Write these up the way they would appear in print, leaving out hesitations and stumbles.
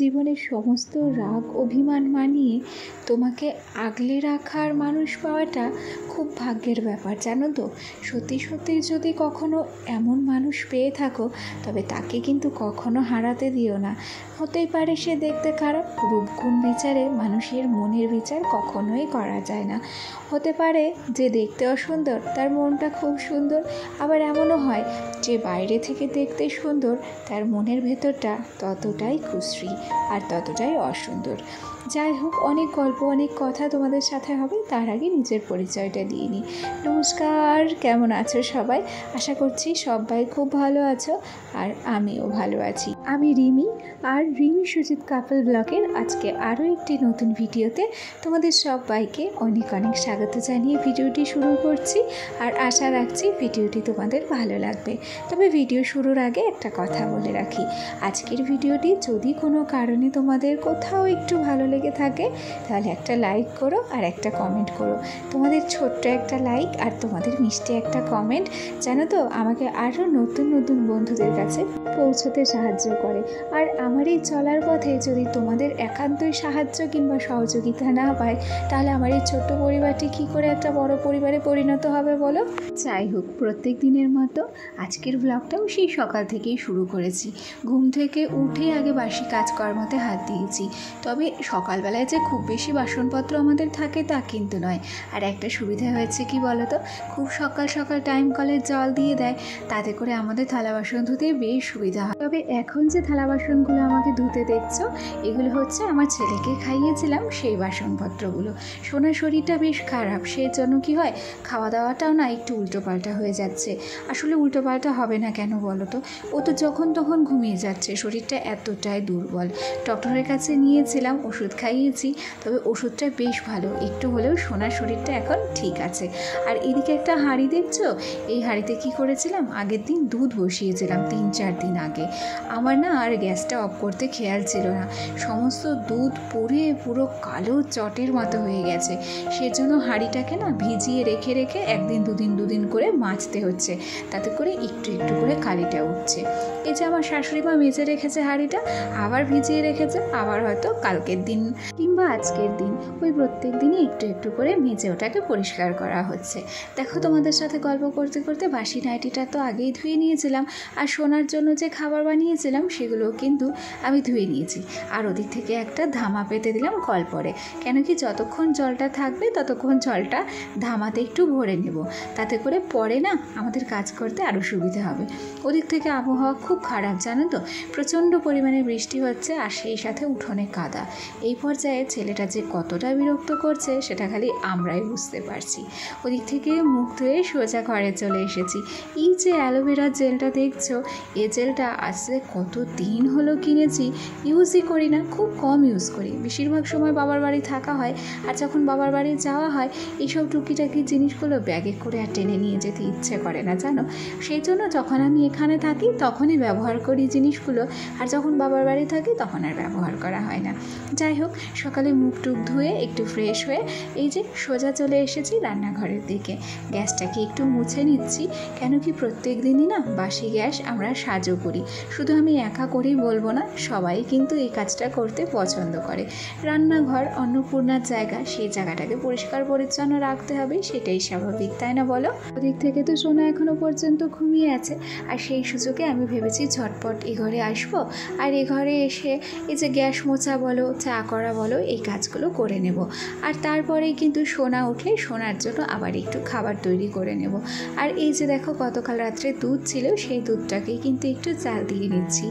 জীবনের সমস্ত রাগ অভিমান মানিয়ে তোমাকে আগলে রাখার মানুষ পাওয়াটা খুব ভাগ্যের ব্যাপার, জানো তো। সত্যি সত্যি যদি কখনো এমন মানুষ পেয়ে থাকো তবে তাকে কিন্তু কখনো হারাতে দিও না। হতেই পারে সে দেখতে খারাপ, রূপগুণ বিচারে মানুষের মনের বিচার কখনোই করা যায় না। হতে পারে যে দেখতে অসুন্দর তার মনটা খুব সুন্দর, আবার এমনও হয় যে বাইরে থেকে দেখতে সুন্দর তার মনের ভেতরটা ততটাই কুশ্রী আর ততটাই অসুন্দর। যাই হোক, অনেক গল্প অনেক কথা তোমাদের সাথে হবে, তার আগে নিজের পরিচয়টা দিয়ে নিই। নমস্কার, কেমন আছো সবাই? আশা করছি সবাই খুব ভালো আছো আর আমিও ভালো আছি। আমি রিমি, আর রিমি সুজিত কাপল ব্লগের আজকে আরও একটি নতুন ভিডিওতে তোমাদের সবাইকে অনেক অনেক স্বাগত জানিয়ে ভিডিওটি শুরু করছি। আর আশা রাখছি ভিডিওটি তোমাদের ভালো লাগবে। তবে ভিডিও শুরুর আগে একটা কথা বলে রাখি, আজকের ভিডিওটি যদি কোনো কারণে তোমাদের কোথাও একটু ভালো লেগে থাকে তাহলে একটা লাইক করো আর একটা কমেন্ট করো। তোমাদের ছোট্ট একটা লাইক আর তোমাদের মিষ্টি একটা কমেন্ট, জানো তো, আমাকে আরও নতুন নতুন বন্ধুদের কাছে পৌঁছতে সাহায্য করে। আর আমার এই চলার পথে যদি তোমাদের একান্তই সাহায্য কিংবা সহযোগিতা না পায় তাহলে আমার এই ছোট্ট পরিবারটি কী করে একটা বড় পরিবারে পরিণত হবে বলো। যাই হোক, প্রত্যেক দিনের মতো আজকের ব্লগটাও সেই সকাল থেকেই শুরু করেছি। ঘুম থেকে উঠে আগে বাসি কাজকর্মতে হাত দিয়েছি। তবে সকালবেলায় যে খুব বেশি বাসনপত্র আমাদের থাকে তা কিন্তু নয়। আর একটা সুবিধা হয়েছে কি বলো তো, খুব সকাল সকাল টাইম কলের জল দিয়ে দেয়, তাতে করে আমাদের থালা বাসন ধুতে বেশ সুবিধা হয়। তবে এখন যে থালা বাসনগুলো আমাকে ধুতে দেখছো, এগুলো হচ্ছে আমার ছেলেকে খাইয়েছিলাম সেই বাসনপত্রগুলো। সোনার শরীরটা বেশ খারাপ, সেই জন্য কি হয়, খাওয়া দাওয়াটাও না একটু উল্টোপাল্টা হয়ে যাচ্ছে। আসলে উল্টোপাল্টা হবে না কেন বলো তো, ও তো যখন তখন ঘুমিয়ে যাচ্ছে, শরীরটা এতটাই দুর্বল। ডক্টরের কাছে নিয়েছিলাম, ওষুধ খাইয়েছি, তবে ওষুধটা বেশ ভালো, একটু হলেও সোনার শরীরটা এখন ঠিক আছে। আর এদিকে একটা হাঁড়ি দেখছো, এই হাঁড়িতে কি করেছিলাম, আগের দিন দুধ বসিয়েছিলাম 3-4 দিন আগে। আমার না আর গ্যাসটা অফ করতে খেয়াল ছিল না, সমস্ত দুধ পুড়ে পুরো কালো চটের মতো হয়ে গেছে। সেজন্য হাঁড়িটাকে না ভিজিয়ে রেখে রেখে একদিন দুদিন করে মাজতে হচ্ছে, তাতে করে একটু একটু করে কালিটা উঠছে। এই যে আমার শাশুড়ি মা মেজে রেখেছে হাঁড়িটা, আবার ভিজিয়ে রেখেছে, আবার হয়তো কালকের দিন কিংবা আজকের দিন ওই প্রত্যেক দিনই একটু একটু করে মেজে ওটাকে পরিষ্কার করা হচ্ছে। দেখো, তোমাদের সাথে গল্প করতে করতে বাসি নাইটিটা তো আগেই ধুয়ে নিয়েছিলাম, আর সোনার জন্য যে খাবার বানিয়েছিলাম সেগুলোও কিন্তু আমি ধুয়ে নিয়েছি। আর ওদিক থেকে একটা ধামা পেতে দিলাম কল পরে, কেন কি যতক্ষণ জলটা থাকবে ততক্ষণ জলটা ধামাতে একটু ভরে নেব, তাতে করে পরে না আমাদের কাজ করতে আরও সুবিধা হবে। ওদিক থেকে আবহাওয়া খুব খারাপ, জানো তো, প্রচণ্ড পরিমাণে বৃষ্টি হচ্ছে আর সেই সাথে উঠোনে কাদা। এই পর্যায়ে ছেলেটা যে কতটা বিরক্ত করছে সেটা খালি আমরাই বুঝতে পারছি। ওদিক থেকে মুখ ধুয়ে সোজা ঘরে চলে এসেছি। এই যে অ্যালোভেরা জেলটা দেখছো, এই জেলটা আজকে কত দিন হলো কিনেছি, ইউজই করি না, খুব কম ইউজ করি। বেশিরভাগ সময় বাবার বাড়ি থাকা হয়, আর যখন বাবার বাড়ি যাওয়া হয় এইসব টুকিটাকি জিনিসগুলো ব্যাগে করে আর টেনে নিয়ে যেতে ইচ্ছে করে না, জানো। সেই জন্য যখন আমি এখানে থাকি তখনই ব্যবহার করি জিনিসগুলো, আর যখন বাবার বাড়ি থাকি তখন আর ব্যবহার করা হয় না। যাই হোক, সকালে মুখ টুক ধুয়ে একটু ফ্রেশ হয়ে এই যে সোজা চলে এসেছি রান্নাঘরের দিকে। গ্যাসটাকে একটু মুছে নিচ্ছি, কেন কি প্রত্যেক দিনই না বাসি গ্যাস আমরা সাজও করি। শুধু আমি একা করেই বলবো না, সবাই কিন্তু এই কাজটা করতে পছন্দ করে। রান্নাঘর অন্নপূর্ণার জায়গা, সেই জায়গাটাকে পরিষ্কার পরিচ্ছন্ন রাখতে হবে, সেটাই স্বাভাবিক, তাই না বলো। ওদিক থেকে তো সোনা এখনো পর্যন্ত ঘুমিয়ে আছে, আর সেই সুযোগে আমি ভেবেছি ঝটপট এ ঘরে আসবো, আর এ ঘরে এসে এই যে গ্যাস মোছা বলো, চা করা বলো, এই কাজগুলো করে নেব। আর তারপরেই কিন্তু সোনা উঠলে সোনার জন্য আবার একটু খাবার তৈরি করে নেব। আর এই যে দেখো, গতকাল রাত্রে দুধ ছিল, সেই দুধটাকেই কিন্তু একটু চাল দিয়ে নিচ্ছি।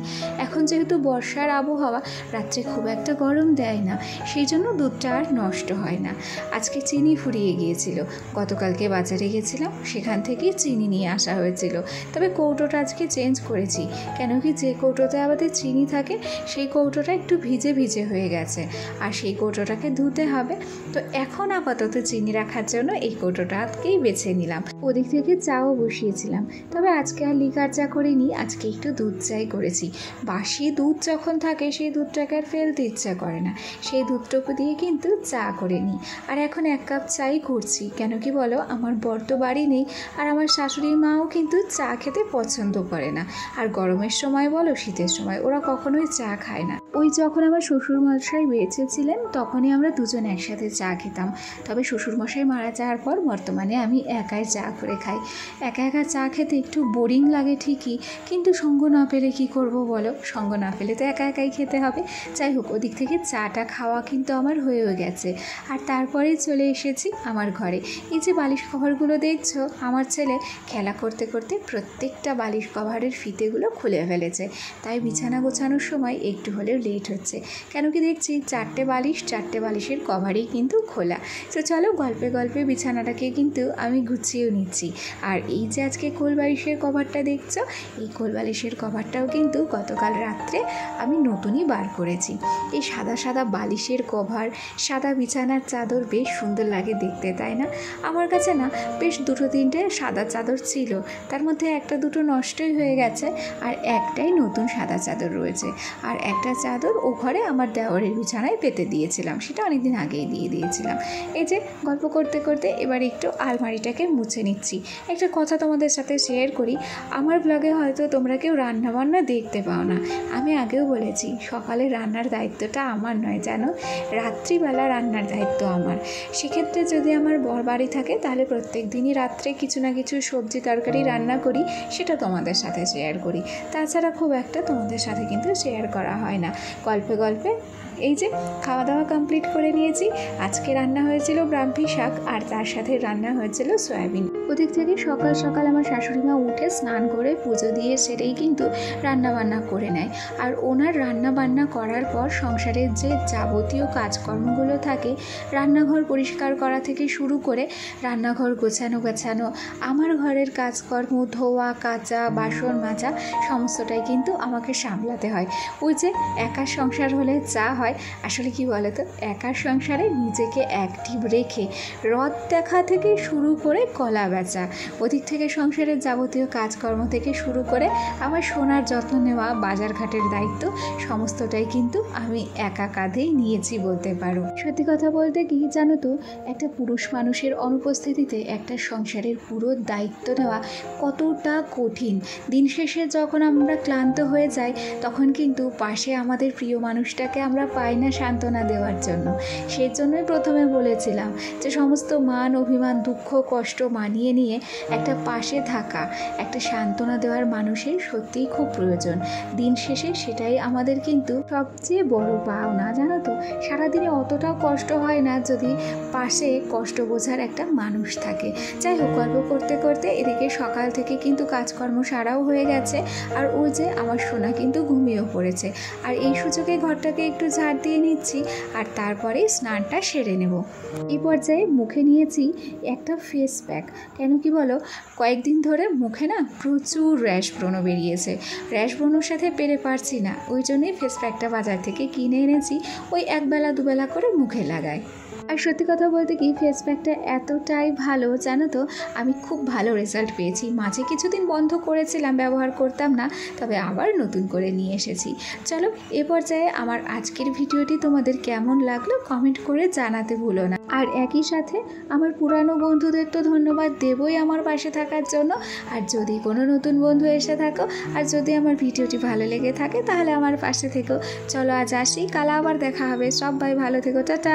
এখন যেহেতু বর্ষার আবহাওয়া, রাত্রে খুব একটা গরম দেয় না, সেই জন্য দুধটা আর নষ্ট হয় না। আজকে চিনি ফুরিয়ে গিয়েছিল, গতকালকে বাজারে গেছিলাম, সেখান থেকে চিনি নিয়ে আসা হয়েছিল। তবে কৌটোটা আজকে চেঞ্জ করেছি, কেন কি যে কৌটোতে আমাদের চিনি থাকে সেই কৌটোটা একটু ভিজে ভিজে হয়ে গেছে, আর সেই কৌটোটাকে ধুতে হবে। তো এখন আপাতত চিনি রাখার জন্য এই কৌটোটাকেই বেছে নিলাম। ওদিক থেকে চাও বসিয়েছিলাম, তবে আজকে আর লিকার চা করিনি, আজকে একটু দুধ চাই করেছি। বাসি দুধ যখন থাকে সেই দুধটাকে আর ফেলতে ইচ্ছা করে না, সেই দুধটুকু দিয়ে কিন্তু চা করে নিই। আর এখন 1 কাপ চাই করছি, কেন কি বলো, আমার বর তো বাড়ি নেই, আর আমার শাশুড়ি মাও কিন্তু চা খেতে পছন্দ করে না। আর গরমের সময় বলো শীতের সময় ওরা কখনোই চা খায় না। ওই যখন আমার শ্বশুরমশাই বেঁচে ছিলেন তখনই আমরা দুজন একসাথে চা খেতাম। তবে শ্বশুরমশাই মারা যাওয়ার পর বর্তমানে আমি একাই চা করে খাই। একা একা চা খেতে একটু বোরিং লাগে ঠিকই, কিন্তু সঙ্গ না পেলে কী করব বলো, সঙ্গ না পেলে তো একা একাই খেতে হবে। যাই হোক, ওদিক থেকে চাটা খাওয়া কিন্তু আমার হয়েও গেছে। আর তারপরে চলে এসেছি আমার ঘরে। এই যে বালিশ কভারগুলো দেখছো, আমার ছেলে খেলা করতে করতে প্রত্যেকটা বালিশ কভারের ফিতেগুলো খুলে ফেলেছে। তাই বিছানা গোছানোর সময় একটু হলেও লেট হচ্ছে। কেন কি দেখছি চারটে বালিশের কভারই কিন্তু খোলা। তো চলো গল্পে গল্পে বিছানাটাকে কিন্তু আমি গুছিয়েও নিচ্ছি। আর এই যে আজকে কোল বালিশের কভারটা দেখছো, এই কোল বালিশের কভারটাও কিন্তু গতকাল রাত্রে আমি নতুনই বার করেছি। এই সাদা সাদা বালিশের কভার, সাদা বিছানার চাদর বেশ সুন্দর লাগে দেখতে, তাই না? আমার কাছে না বেশ 2-3টে সাদা চাদর ছিল, তার মধ্যে 1-2 নষ্টই হয়ে গেছে, আর একটাই নতুন সাদা চাদর রয়েছে। আর একটা চাদর ও ঘরে আমার দেওরের বিছানায় পেতে দিয়েছিলাম, সেটা অনেকদিন আগেই দিয়ে দিয়েছিলাম। এই যে গল্প করতে করতে এবার একটু আলমারিটাকে মুছে নিচ্ছি। একটা কথা তোমাদের সাথে শেয়ার করি, আমার ব্লগে হয়তো তোমরা কেউ রান্নাবান্না দেখতে পাও না। আমি আগেও বলেছি, সকালে রান্নার দায়িত্বটা আমার নয়, জানো, রাত্রিবেলা রান্নার দায়িত্ব আমার। সেক্ষেত্রে যদি আমার বর বাড়ি থাকে তাহলে প্রত্যেক দিনই রাত্রে কিছু না কিছু সবজি তরকারি রান্না করি, সেটা তোমাদের সাথে শেয়ার করি। তাছাড়া খুব একটা তোমাদের সাথে কিন্তু শেয়ার করা হয় না। গল্পে গল্পে এই যে খাওয়া দাওয়া কমপ্লিট করে নিয়েছি। আজকে রান্না হয়েছিল ব্রাহ্মী শাক, আর তার সাথে রান্না হয়েছিল সয়াবিন। ওদিক থেকে সকাল সকাল আমার শাশুড়িমা উঠে স্নান করে পুজো দিয়ে সেটাই কিন্তু রান্নাবান্না করে নেয়। আর ওনার রান্নাবান্না করার পর সংসারের যে যাবতীয় কাজকর্মগুলো থাকে, রান্নাঘর পরিষ্কার করা থেকে শুরু করে রান্নাঘর গোছানো, আমার ঘরের কাজকর্ম, ধোয়া কাচা, বাসন মাজা, সমস্তটাই কিন্তু আমাকে সামলাতে হয়। ওই যে একার সংসার হলে যা হয়, আসলে কি বলো তো, একার সংসারে নিজেকে অ্যাক্টিভ রেখে রথ দেখা থেকে শুরু করে কলা বেচা, ওদিক থেকে সংসারের যাবতীয় কাজকর্ম থেকে শুরু করে আমার সোনার যত্ন নেওয়া, বাজারঘাটের দায়িত্ব, সমস্তটাই কিন্তু আমি একা কাঁধেই নিয়েছি বলতে পারো। সত্যি কথা বলতে কি জানো তো, একটা পুরুষ মানুষের অনুপস্থিতিতে একটা সংসারের পুরো দায়িত্ব নেওয়া কতটা কঠিন। দিন শেষে যখন আমরা ক্লান্ত হয়ে যাই, তখন কিন্তু পাশে আমাদের প্রিয় মানুষটাকে আমরা পাই না সান্ত্বনা দেওয়ার জন্য। সেই জন্যই প্রথমে বলেছিলাম যে সমস্ত মান অভিমান, দুঃখ কষ্ট মানিয়ে নিয়ে একটা পাশে থাকা, একটা সান্ত্বনা দেওয়ার মানুষের সত্যিই খুব প্রয়োজন। দিন শেষে সেটাই আমাদের কিন্তু সবচেয়ে বড় পাওনা, জানো তো। সারাদিনে অতটাও কষ্ট হয় না যদি পাশে কষ্ট বোঝার একটা মানুষ থাকে। যাই হোক, গল্প করতে করতে এদিকে সকাল থেকে কিন্তু কাজকর্ম সারাও হয়ে গেছে। আর ওই যে আমার সোনা কিন্তু ঘুমিয়েও পড়েছে। আর এই সুযোগে ঘরটাকে একটু ঝাড় দিয়ে নিচ্ছি, আর তারপরে স্নানটা সেরে নেব। এই পর্যায়ে মুখে নিয়েছি একটা ফেস প্যাক। কেন কি বলো, কয়েকদিন ধরে মুখে না প্রচুর র্যাশ ব্রণ বেরিয়েছে। র্যাশ ব্রণের সাথে পেরে পারছি না, ওই জন্যই ফেস প্যাকটা বাজার থেকে কিনে এনেছি। ওই 1-2 বেলা করে মুখে লাগাই। আর সত্যি কথা বলতে কি, ফেস প্যাকটা এতটাই ভালো, জানো তো, আমি খুব ভালো রেজাল্ট পেয়েছি। মাঝে কিছুদিন বন্ধ করেছিলাম, ব্যবহার করতাম না, তবে আবার নতুন করে নিয়ে এসেছি। চলো, এ পর্যায়ে আমার আজকের ভিডিওটি তোমাদের কেমন লাগলো কমেন্ট করে জানাতে ভুলো না। আর একই সাথে আমার পুরানো বন্ধুদের তো ধন্যবাদ দেবই আমার পাশে থাকার জন্য। আর যদি কোনো নতুন বন্ধু এসে থাকো, আর যদি আমার ভিডিওটি ভালো লেগে থাকে, তাহলে আমার পাশে থেকো। চলো আজ আসি, কাল আবার দেখা হবে। সবাই ভালো থেকো, টাটা।